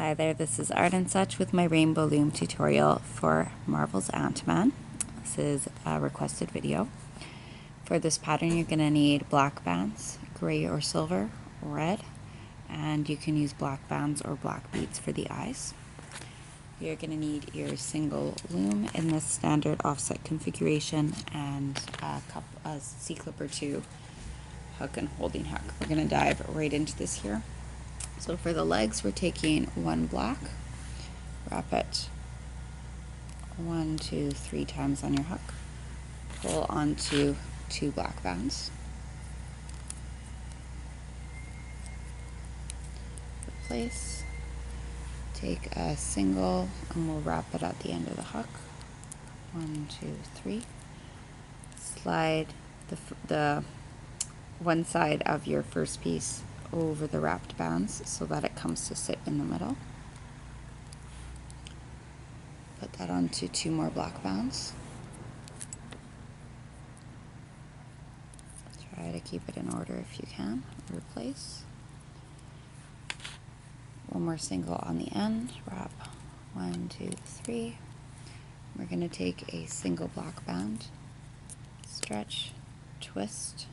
Hi there, this is Art and Such with my Rainbow Loom tutorial for Marvel's Antman. This is a requested video. For this pattern you're going to need black bands, gray or silver, red, and you can use black bands or black beads for the eyes. You're going to need your single loom in this standard offset configuration and a C-clip or two hook and holding hook. We're going to dive right into this here. So for the legs, we're taking one black, wrap it 1, 2, 3 times on your hook, pull onto 2 black bands, replace, take a single and we'll wrap it at the end of the hook, 1, 2, 3, slide the one side of your first piece over the wrapped bands so that it comes to sit in the middle. Put that onto 2 more black bands. Try to keep it in order if you can. Replace. One more single on the end. Wrap 1, 2, 3. We're going to take a single black band, stretch, twist,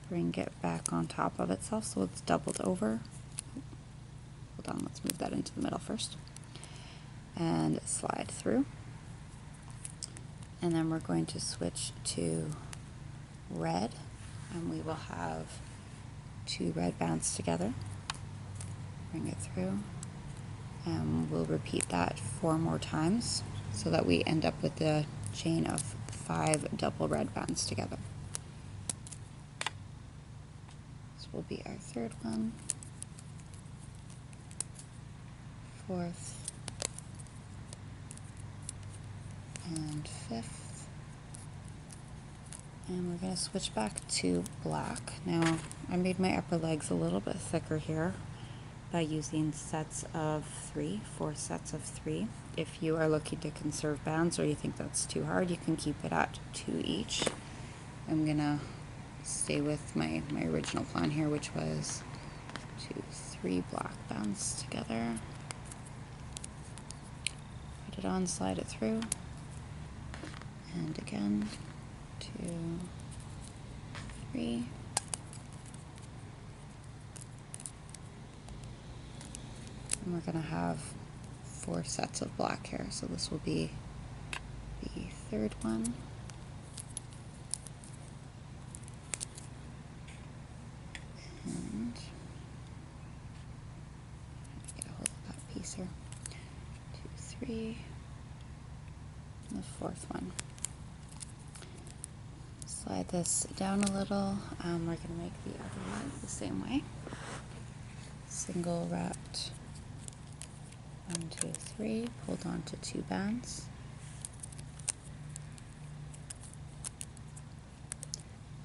bring it back on top of itself so it's doubled over. Hold on, let's move that into the middle first. And slide through. And then we're going to switch to red, and we will have 2 red bands together. Bring it through, and we'll repeat that 4 more times so that we end up with a chain of 5 double red bands together. This will be our 3rd one, 4th, and 5th. And we're going to switch back to black. Now, I made my upper legs a little bit thicker here by using sets of 3, 4 sets of 3. If you are looking to conserve bands or you think that's too hard, you can keep it at 2 each. I'm going to stay with my original plan here, which was 2, 3 black bands together. Put it on, slide it through, and again 2, 3. And we're going to have 4 sets of black here, so this will be the 3rd one. And get a hold of that piece here. 2, 3. And the 4th one. Slide this down a little. We're going to make the other leg the same way. Single wrapped 1, 2, 3, pulled onto 2 bands.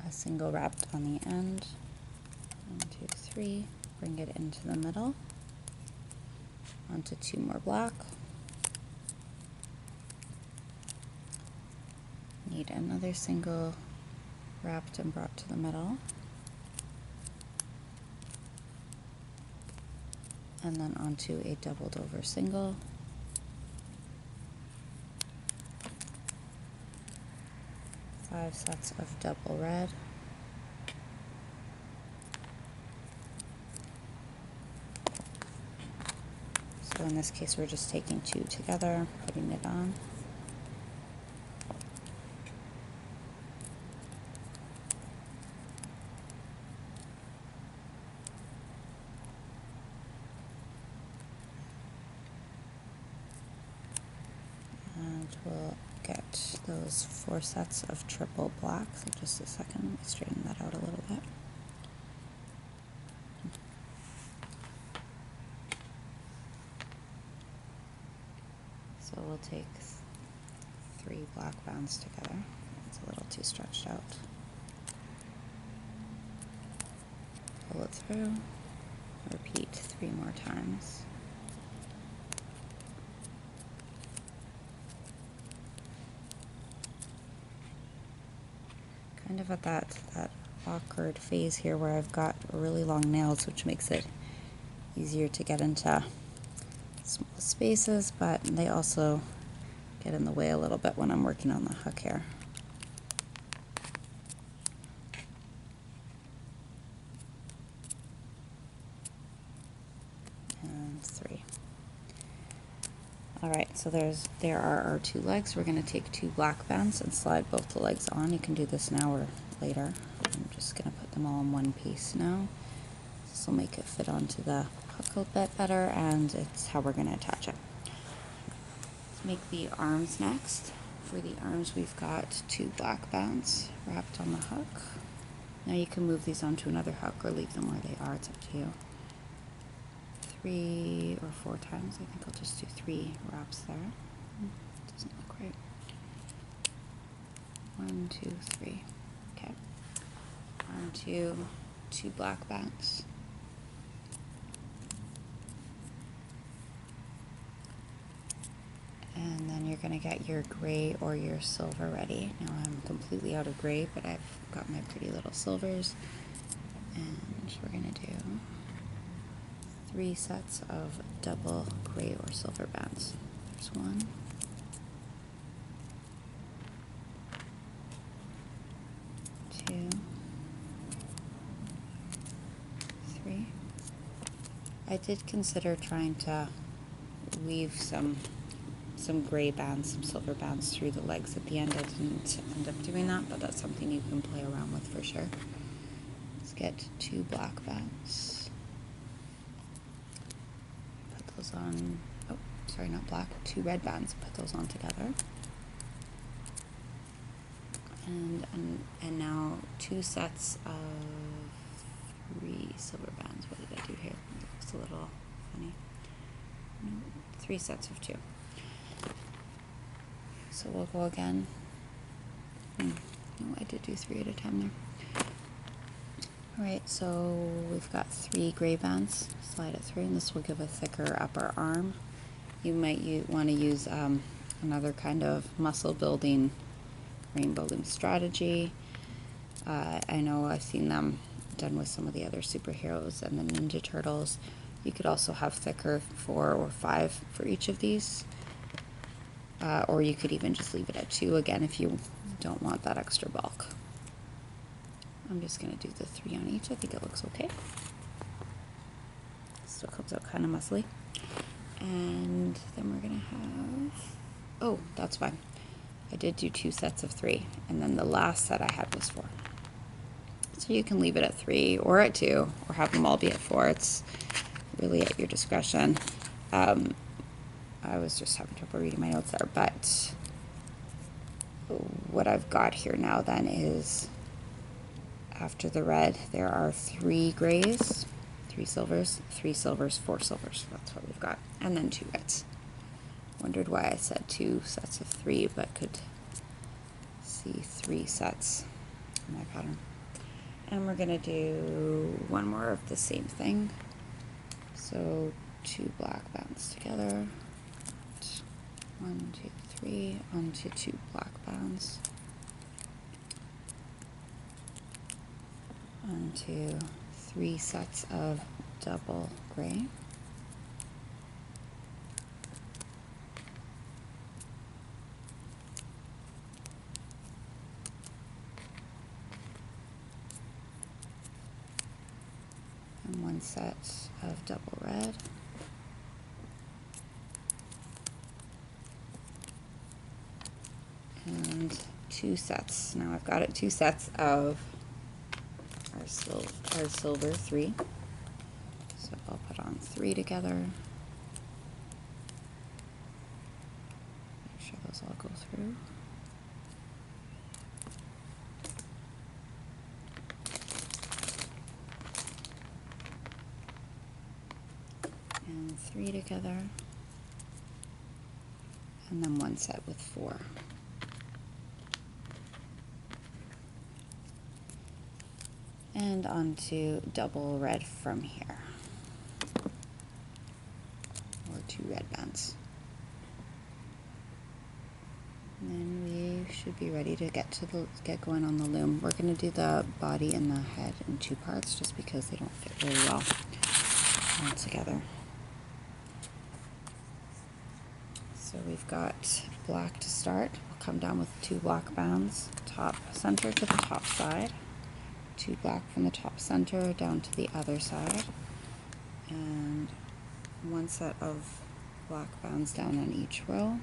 A single wrapped on the end. 1, 2, 3, bring it into the middle. Onto 2 more black. Need another single wrapped and brought to the middle. And then onto a doubled over single. Five sets of double red. So in this case we're just taking 2 together, putting it on. And we'll get those 4 sets of triple black. So just a second, let me straighten that out a little bit. So we'll take 3 black bands together. It's a little too stretched out. Pull it through, repeat 3 more times. Kind of at that awkward phase here where I've got really long nails, which makes it easier to get into small spaces, but they also get in the way a little bit when I'm working on the hook here. And 3. Alright, so there are our 2 legs. We're going to take 2 black bands and slide both the legs on. You can do this now or later. I'm just going to put them all in one piece now. This will make it fit onto the hook a bit better, and it's how we're going to attach it. Let's make the arms next. For the arms, we've got 2 black bands wrapped on the hook. Now you can move these onto another hook or leave them where they are. It's up to you. 3 or 4 times. I think I'll just do 3 wraps there. Doesn't look right. 1, 2, 3. Okay. Onto 2 black bands. And then you're going to get your gray or your silver ready. Now I'm completely out of gray, but I've got my pretty little silvers. And we're going to do 3 sets of double gray or silver bands. There's 1. 2. 3. I did consider trying to weave some gray bands, some silver bands through the legs at the end. I didn't end up doing that, but that's something you can play around with for sure. Let's get 2 black bands. Put those on, oh, sorry, not black, 2 red bands. Put those on together. And now 2 sets of 3 silver bands. What did I do here? It looks a little funny. No, 3 sets of 2. So we'll go again. No, I did do 3 at a time there. Alright, so we've got 3 gray bands. Slide it through, and this will give a thicker upper arm. You might want to use another kind of muscle building rainbow loom strategy. I know I've seen them done with some of the other superheroes and the Ninja Turtles. You could also have thicker 4 or 5 for each of these. Or you could even just leave it at 2 again if you don't want that extra bulk. I'm just going to do the 3 on each. I think it looks okay. Still comes out kind of muscly. And then we're going to have, oh, that's fine. I did do 2 sets of 3, and then the last set I had was 4. So you can leave it at 3 or at 2, or have them all be at 4. It's really at your discretion. I was just having trouble reading my notes there, but what I've got here now then is, after the red, there are 3 grays, 3 silvers, 3 silvers, 4 silvers. That's what we've got. And then 2 reds. Wondered why I said 2 sets of 3, but could see 3 sets in my pattern. And we're going to do 1 more of the same thing. So 2 black bands together. 1, 2, 3, onto 2 black bands. Onto 3 sets of double gray. And 1 set of double red. And 2 sets. Now I've got it 2 sets of our silver 3. So I'll put on 3 together. Make sure those all go through. And 3 together. And then 1 set with 4. And onto double red from here, or 2 red bands. And then we should be ready to get going on the loom. We're going to do the body and the head in 2 parts, just because they don't fit very well all together. So we've got black to start. We'll come down with 2 black bands, top center to the top side, 2 black from the top center down to the other side, and 1 set of black bands down on each row.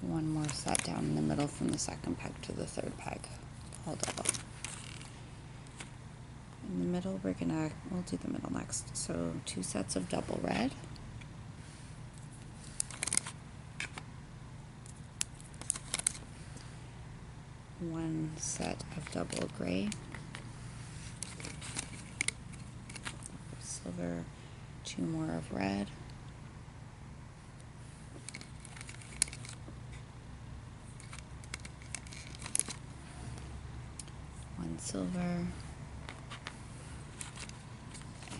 One more set down in the middle from the second peg to the third peg, all double. In the middle, we'll do the middle next. So 2 sets of double red. One set of double gray. Silver, 2 more of red. One silver.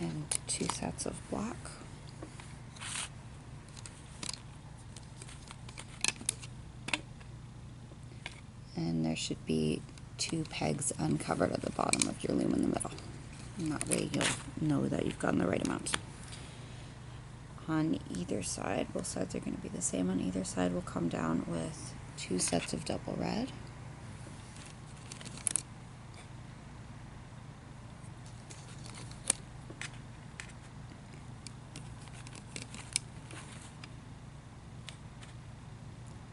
And 2 sets of black. And there should be 2 pegs uncovered at the bottom of your loom in the middle. And that way you'll know that you've gotten the right amount. On either side, both sides are going to be the same. On either side, we'll come down with 2 sets of double red.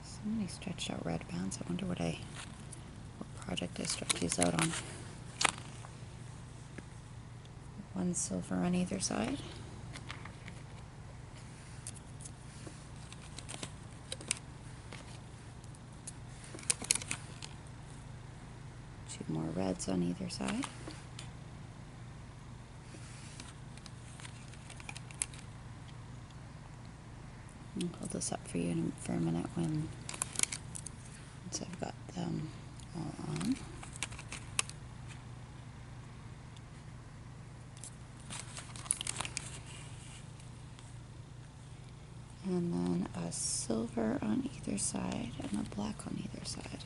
So many stretched out red bands. I wonder what project I stretched these out on. 1 silver on either side. Two more reds on either side. I'll hold this up for you for a minute once I've got them all on. And then a silver on either side and a black on either side.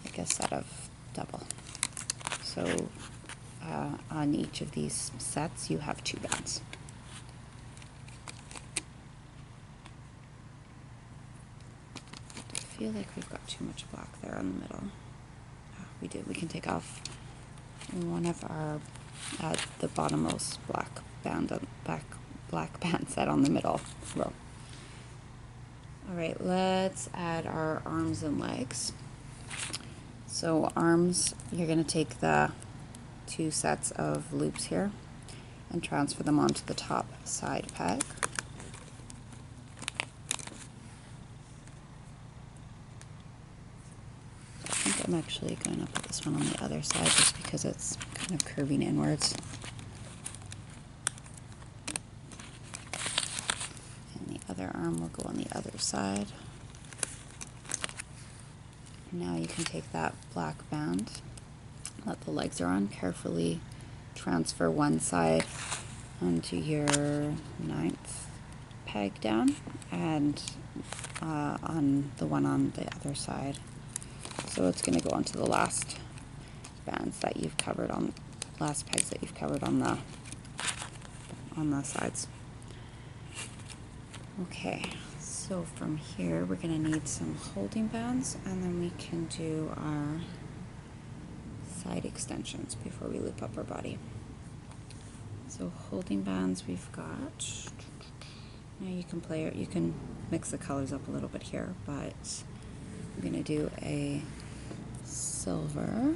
Like a set of double. So on each of these sets you have 2 bands. I feel like we've got too much black there on the middle. Oh, we do. We can take off one of our the bottommost black band on black band set on the middle row. All right, let's add our arms and legs. So arms, you're going to take the 2 sets of loops here and transfer them onto the top side peg. I think I'm actually going to put this one on the other side just because it's kind of curving inwards. And the other arm will go on the other side. Now you can take that black band that the legs are on, carefully transfer one side onto your 9th peg down and on the one on the other side. So it's going to go onto the last bands that you've covered on, last pegs that you've covered on the sides. Okay, so from here we're going to need some holding bands, and then we can do our side extensions before we loop up our body. So holding bands we've got. Now you can play it, you can mix the colors up a little bit here, but I'm going to do a silver.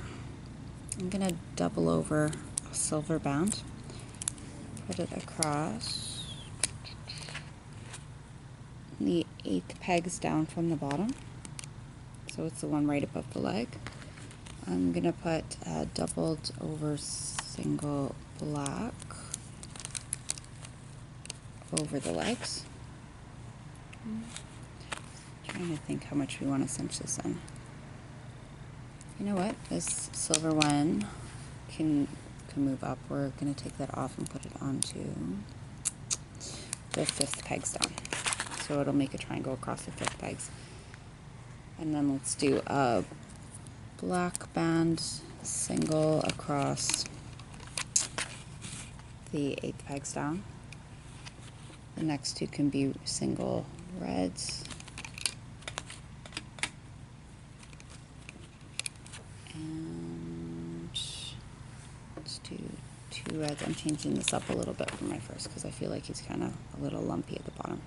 I'm going to double over a silver band, put it across the 8th pegs down from the bottom, so it's the one right above the leg. I'm going to put a doubled over single black over the legs. Trying to think how much we want to cinch this in. You know what? This silver one can move up. We're going to take that off and put it onto the 5th pegs down. So it'll make a triangle across the 5th pegs. And then let's do a black band single across the 8th pegs down. The next two can be single reds. And let's do 2 reds. I'm changing this up a little bit from my first because I feel like he's kind of a little lumpy at the bottom.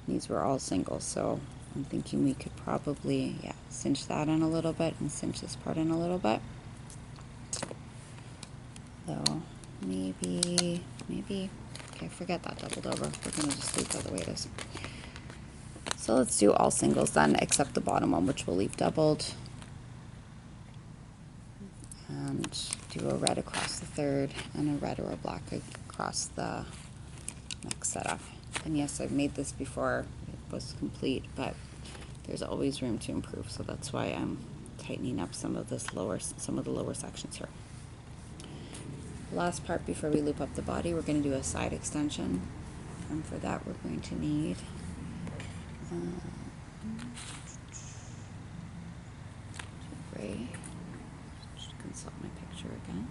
These were all singles, so I'm thinking we could probably, yeah, cinch that in a little bit and cinch this part in a little bit. So maybe, okay, forget that doubled over. We're gonna just leave that the way it is. So let's do all singles then, except the bottom one, which we'll leave doubled. And do a red across the 3rd and a red or a black across the next setup. And yes, I've made this before it was complete, but there's always room to improve, so that's why I'm tightening up some of the lower sections here. Last part before we loop up the body, we're going to do a side extension, and for that we're going to need gray. Just consult my picture again.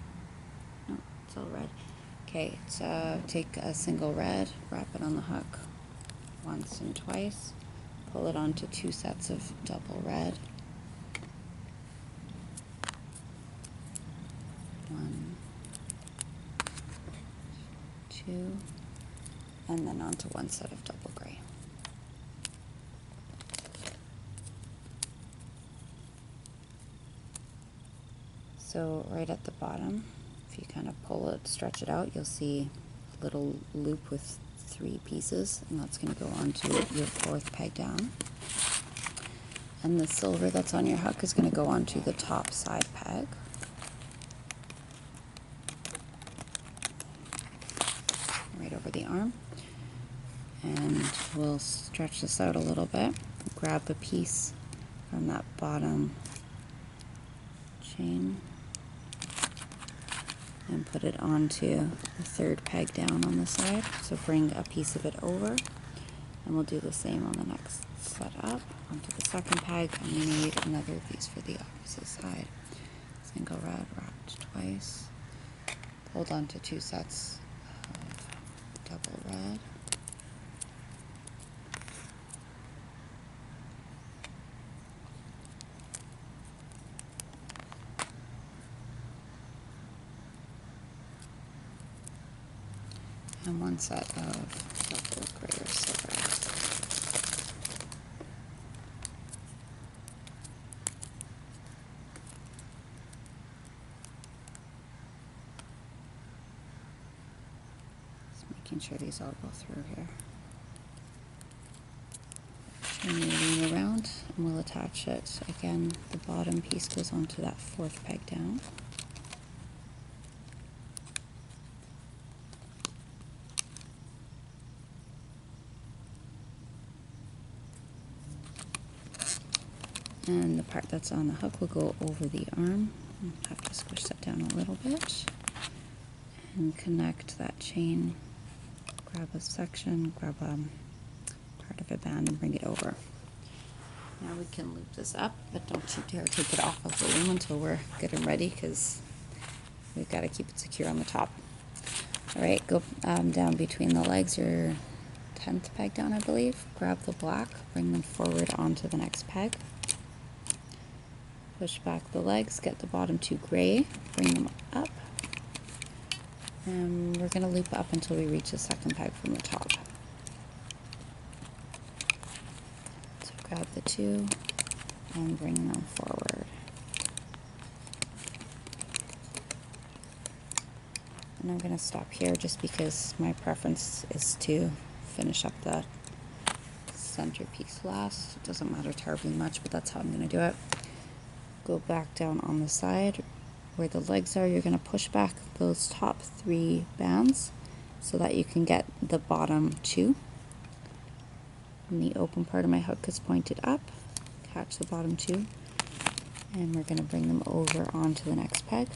No, it's all red. Okay, so take a single red, wrap it on the hook once and twice, pull it onto 2 sets of double red. 1, 2, and then onto 1 set of double gray. So right at the bottom, if you kind of pull it, stretch it out, you'll see a little loop with 3 pieces, and that's going to go onto your 4th peg down. And the silver that's on your hook is going to go onto the top side peg. Right over the arm. And we'll stretch this out a little bit. Grab a piece from that bottom chain and put it onto the 3rd peg down on the side. So bring a piece of it over, and we'll do the same on the next set up. Onto the 2nd peg, and we need another piece for the opposite side. Single red, wrapped twice, pulled onto 2 sets of double red. And 1 set of double gray or silver. Just making sure these all go through here. Turn your loom around, and we'll attach it. Again, the bottom piece goes onto that 4th peg down. And the part that's on the hook will go over the arm. I'll have to squish that down a little bit. And connect that chain. Grab a section, grab a part of a band and bring it over. Now we can loop this up, but don't you dare take it off of the loom until we're good and ready, because we've got to keep it secure on the top. Alright, go down between the legs, your 10th peg down I believe. Grab the black, bring them forward onto the next peg. Push back the legs, get the bottom 2 gray, bring them up, and we're going to loop up until we reach the 2nd peg from the top. So grab the 2 and bring them forward. And I'm going to stop here just because my preference is to finish up the center piece last. It doesn't matter terribly much, but that's how I'm going to do it. Go back down on the side where the legs are. You're going to push back those top 3 bands so that you can get the bottom 2. And the open part of my hook is pointed up. Catch the bottom 2, and we're going to bring them over onto the next peg.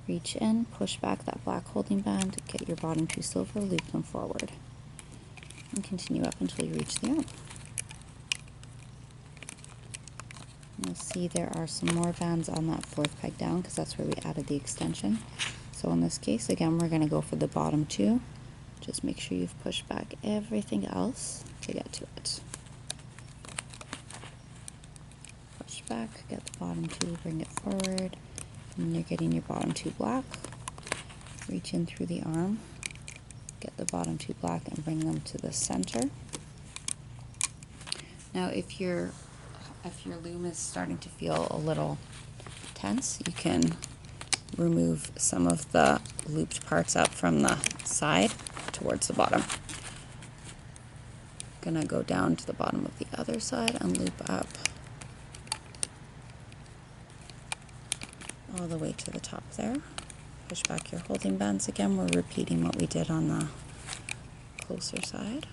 Reach in, push back that black holding band, get your bottom 2 silver, loop them forward, and continue up until you reach the arm. You'll see there are some more bands on that fourth peg down because that's where we added the extension. So in this case, again, we're going to go for the bottom two. Just make sure you've pushed back everything else to get to it. Push back, get the bottom two, bring it forward, and you're getting your bottom two black. Reach in through the arm, get the bottom two black and bring them to the center. Now if your loom is starting to feel a little tense, you can remove some of the looped parts up from the side towards the bottom. Gonna go down to the bottom of the other side and loop up all the way to the top there. Push back your holding bands again. We're repeating what we did on the closer side.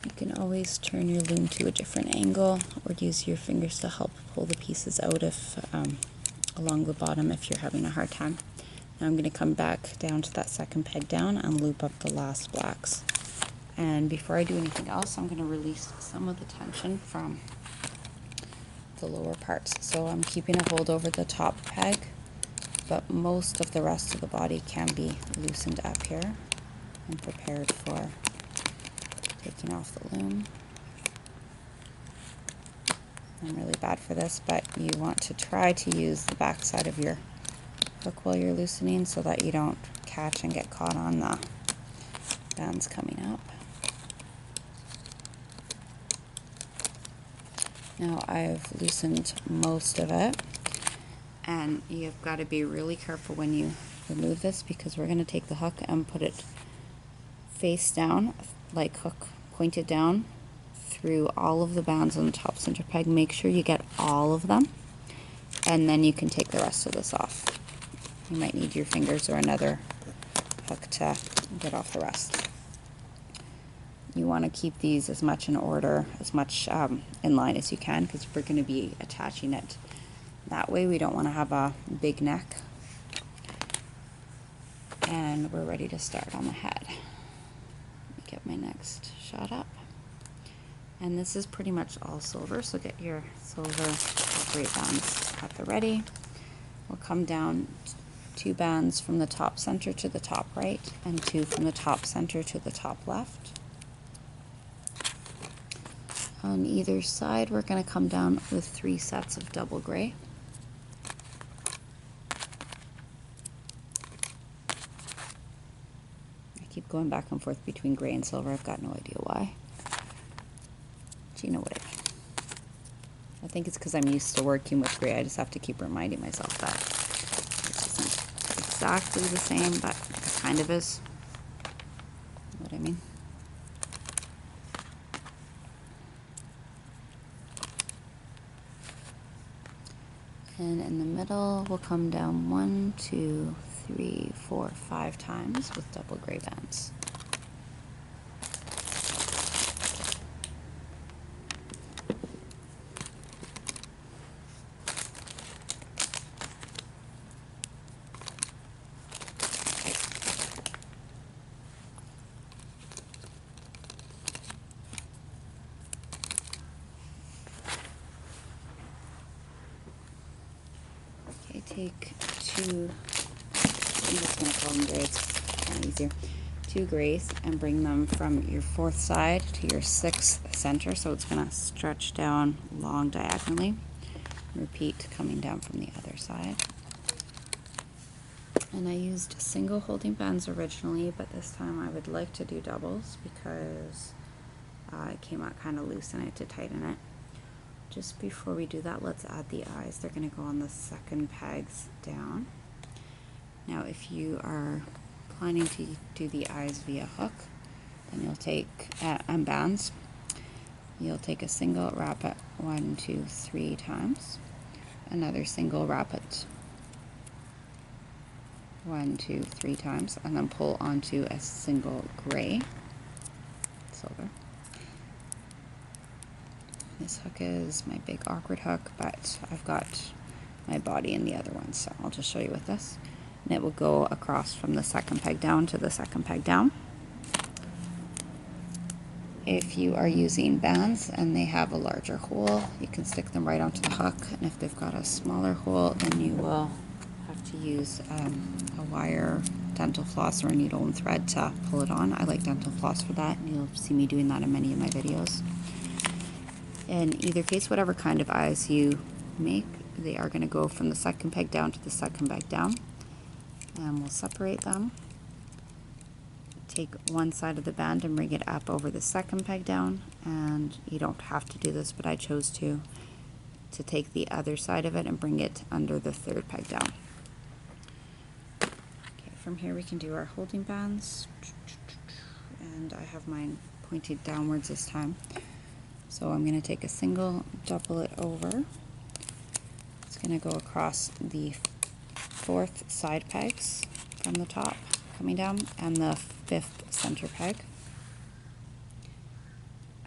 You can always turn your loom to a different angle or use your fingers to help pull the pieces out if along the bottom if you're having a hard time. Now I'm going to come back down to that second peg down and loop up the last blacks. And before I do anything else, I'm going to release some of the tension from the lower parts. So I'm keeping a hold over the top peg, but most of the rest of the body can be loosened up here and prepared for taking off the loom. I'm really bad for this, but you want to try to use the back side of your hook while you're loosening so that you don't catch and get caught on the bands coming up. Now I've loosened most of it, and you've got to be really careful when you remove this because we're going to take the hook and put it face down, like hook pointed down through all of the bands on the top center peg. Make sure you get all of them, and then you can take the rest of this off. You might need your fingers or another hook to get off the rest. You want to keep these as much in order, as much in line as you can, because we're going to be attaching it that way. We don't want to have a big neck. And we're ready to start on the head. Get my next shot up, and this is pretty much all silver, so get your silver gray bands at the ready. We'll come down 2 bands from the top center to the top right and 2 from the top center to the top left. On either side we're going to come down with 3 sets of double gray. Keep going back and forth between gray and silver. I've got no idea why. Do you know what I mean? I think it's because I'm used to working with gray. I just have to keep reminding myself that it isn't exactly the same, but it kind of is. You know what I mean? And in the middle, we'll come down 1, 2, 3, 4, 5 times with double gray bands. Okay, take 2. I'm just going to call them grays, kind of easier. 2 grays and bring them from your 4th side to your 6th center, so it's going to stretch down long diagonally. Repeat coming down from the other side. And I used single holding bands originally, but this time I would like to do doubles because it came out kind of loose and I had to tighten it. Just before we do that, let's add the eyes. They're going to go on the second pegs down. Now if you are planning to do the eyes via hook, then you'll take bands. You'll take a single, wrap it 1, 2, 3 times. Another single, wrap it 1, 2, 3 times, and then pull onto a single gray silver. This hook is my big awkward hook, but I've got my body in the other one, so I'll just show you with this. And it will go across from the second peg down to the second peg down. If you are using bands and they have a larger hole, you can stick them right onto the hook, and if they've got a smaller hole, then you will have to use a wire, dental floss, or a needle and thread to pull it on. I like dental floss for that, and you'll see me doing that in many of my videos. In either case, whatever kind of eyes you make, they are going to go from the second peg down to the second peg down, and we'll separate them. Take one side of the band and bring it up over the second peg down, and you don't have to do this, but I chose to take the other side of it and bring it under the third peg down. Okay, from here we can do our holding bands, and I have mine pointed downwards this time. So I'm going to take a single, double it over. It's going to go across the 4th side pegs from the top coming down, and the 5th center peg.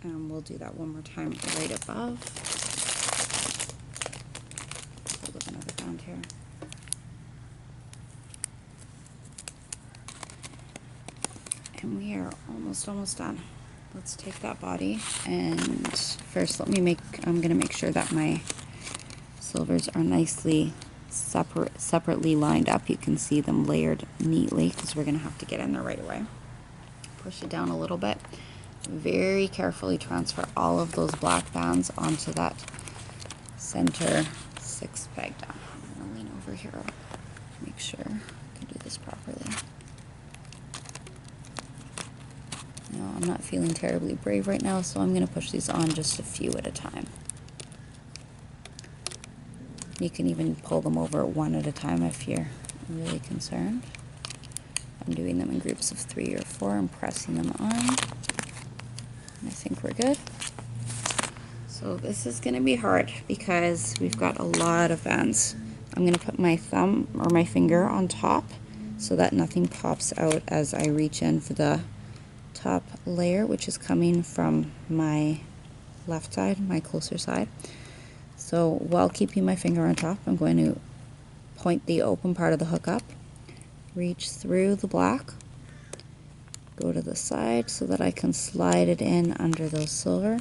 And we'll do that one more time right above. Hold up another band here. And we are almost done. Let's take that body, and first I'm going to make sure that my silvers are nicely separately lined up. You can see them layered neatly because we're going to have to get in there right away. Push it down a little bit. Very carefully transfer all of those black bands onto that center 6th peg down. I'm going to lean over here, make sure I can do this properly. Now, I'm not feeling terribly brave right now, so I'm going to push these on just a few at a time. You can even pull them over one at a time if you're really concerned. I'm doing them in groups of 3 or 4 and pressing them on. I think we're good. So this is going to be hard because we've got a lot of bands. I'm going to put my thumb or my finger on top so that nothing pops out as I reach in for the top layer, which is coming from my left side, my closer side. So while keeping my finger on top, I'm going to point the open part of the hook up, reach through the black, go to the side so that I can slide it in under those silver,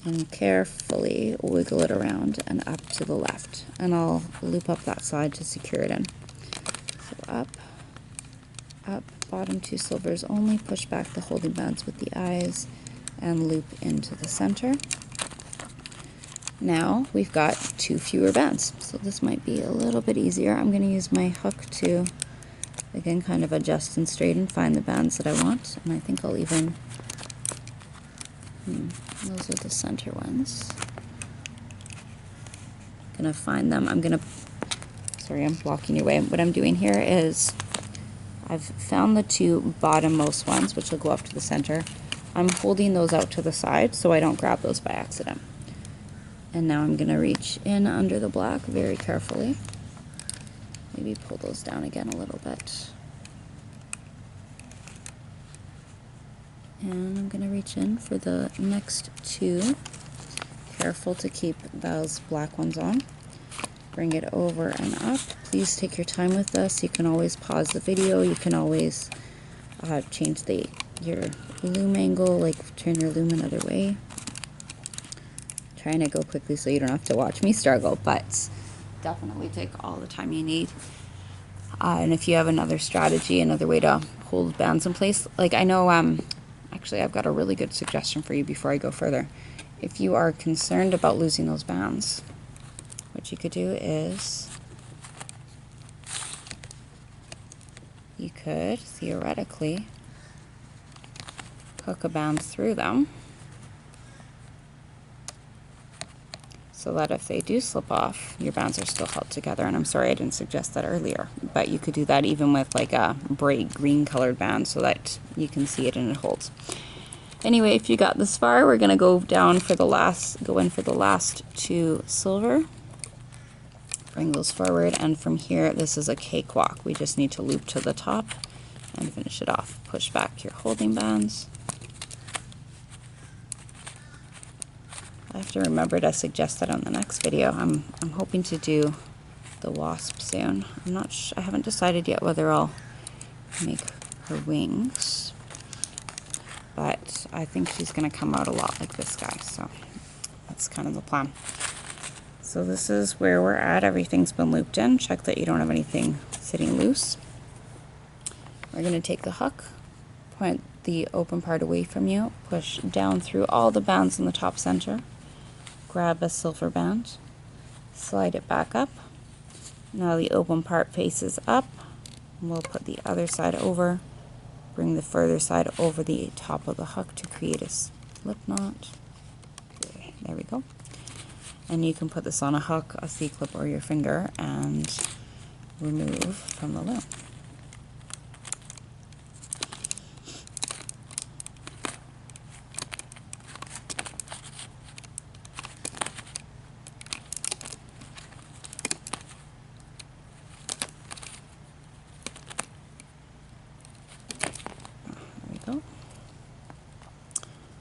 and carefully wiggle it around and up to the left. And I'll loop up that side to secure it in. So up, up, bottom 2 silvers only, push back the holding bands with the eyes, and loop into the center. Now we've got 2 fewer bands, so this might be a little bit easier. I'm going to use my hook to, again, kind of adjust and straighten, find the bands that I want, and I think I'll even, those are the center ones. I'm going to find them. Sorry, I'm blocking your way. What I'm doing here is I've found the 2 bottommost ones, which will go up to the center. I'm holding those out to the side so I don't grab those by accident. And now I'm going to reach in under the black very carefully. Maybe pull those down again a little bit. And I'm going to reach in for the next 2. Careful to keep those black ones on. Bring it over and up. Please take your time with this. You can always pause the video. You can always change your loom angle, like turn your loom another way. Trying to go quickly so you don't have to watch me struggle, but definitely take all the time you need. And if you have another strategy, another way to hold bands in place, like I know, actually I've got a really good suggestion for you before I go further. If you are concerned about losing those bands, what you could do is you could theoretically hook a band through them, so that if they do slip off, your bands are still held together. And I'm sorry I didn't suggest that earlier, but you could do that even with like a bright green colored band so that you can see it and it holds. Anyway, if you got this far, we're gonna go in for the last 2 silver. Bring those forward, and from here, this is a cakewalk. We just need to loop to the top and finish it off. Push back your holding bands. I have to remember to suggest that on the next video. I'm hoping to do the wasp soon. I haven't decided yet whether I'll make her wings, but I think she's gonna come out a lot like this guy, so that's kind of the plan. So this is where we're at. Everything's been looped in. Check that you don't have anything sitting loose. We're gonna take the hook, point the open part away from you, push down through all the bands in the top center, grab a silver band, slide it back up. Now the open part faces up, and we'll put the other side over, bring the further side over the top of the hook to create a slip knot. There we go. And you can put this on a hook, a C-clip, or your finger and remove from the loom.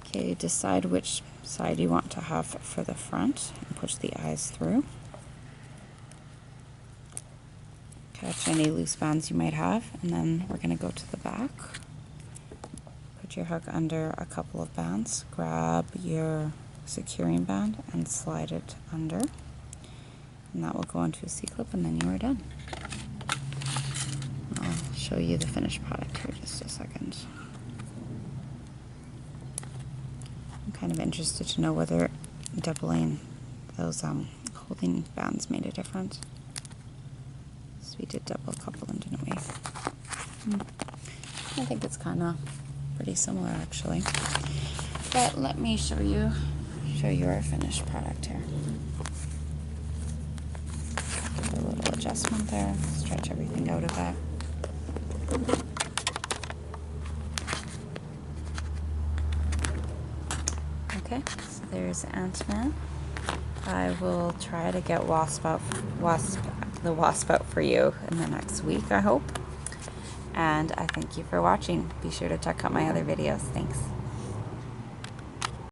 Okay, decide which side you want to have for the front and push the eyes through. Catch any loose bands you might have, and then we're going to go to the back. Put your hook under a couple of bands, grab your securing band and slide it under, and that will go into a C-clip, and then you are done. I'll show you the finished product here in just a second. I'm kind of interested to know whether doubling those holding bands made a difference. So we did double a couple of them, didn't we? I think it's kind of pretty similar actually. But let me show you our finished product here. Give it a little adjustment there, stretch everything out a bit. Okay, so there's Antman. I will try to get the wasp out for you in the next week, I hope. And I thank you for watching. Be sure to check out my other videos. Thanks.